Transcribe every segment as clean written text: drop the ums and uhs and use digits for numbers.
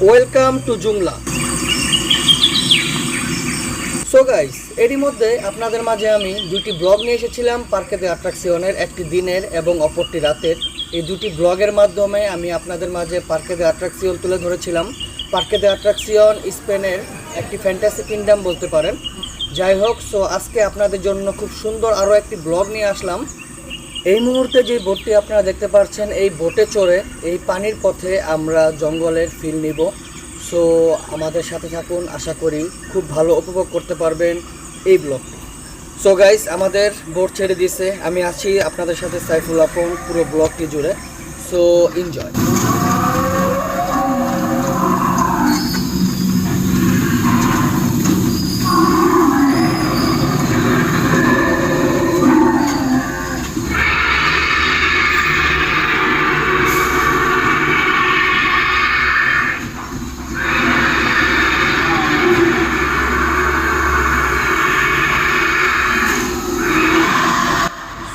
Welcome to Joomla. So guys, এরই মধ্যে আপনাদের মাঝে আমি দুটি ব্লগ নিয়ে এসেছিলাম পার্কে দ্য অ্যাট্রাকশনের, একটি দিনের এবং অপরটি রাতের। এই দুটি ব্লগের মাধ্যমে আমি আপনাদের মাঝে পার্কে দ্য অ্যাট্রাকশন তুলে ধরেছিলাম। পার্কে দ্য অ্যাট্রাকশন স্পেনের একটি ফ্যান্টাসি কিংডম বলতে পারেন। যাই হোক, সো আজকে আপনাদের জন্য খুব সুন্দর আরও একটি ব্লগ নিয়ে আসলাম। এই মুহূর্তে যে বোটটি আপনারা দেখতে পাচ্ছেন, এই বোটে চড়ে এই পানির পথে আমরা জঙ্গলের ফিল নিব। সো আমাদের সাথে থাকুন, আশা করি খুব ভালো উপভোগ করতে পারবেন এই ব্লগটি। সো গাইস, আমাদের বোট ছেড়ে দিয়েছে, আমি আছি আপনাদের সাথে সাইফুল আপন পুরো ব্লগটি জুড়ে। So enjoy.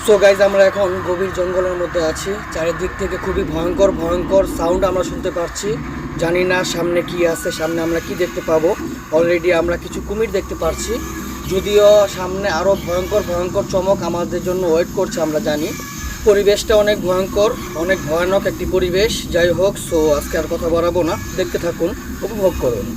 সো গাইজ, আমরা এখন গভীর জঙ্গলের মধ্যে আছি। চারিদিক থেকে খুবই ভয়ঙ্কর ভয়ঙ্কর সাউন্ড আমরা শুনতে পাচ্ছি। জানি না সামনে কি আছে, সামনে আমরা কি দেখতে পাবো। অলরেডি আমরা কিছু কুমির দেখতে পাচ্ছি, যদিও সামনে আরও ভয়ঙ্কর ভয়ঙ্কর চমক আমাদের জন্য ওয়েট করছে। আমরা জানি পরিবেশটা অনেক ভয়ঙ্কর, অনেক ভয়ানক একটি পরিবেশ। যাই হোক, সো আজকে আর কথা বাড়াবো না, দেখতে থাকুন, উপভোগ করুন।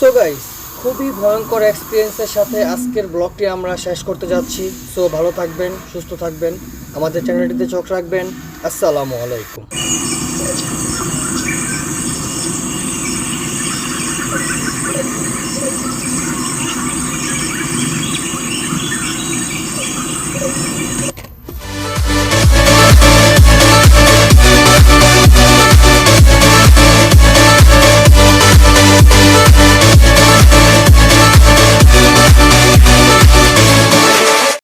সো গাইস, খুবই ভয়ঙ্কর এক্সপিরিয়েন্সের সাথে আজকের ব্লগটি আমরা শেষ করতে যাচ্ছি। সো ভালো থাকবেন, সুস্থ থাকবেন, আমাদের চ্যানেলটিতে চোখ রাখবেন। আসসালামু আলাইকুম।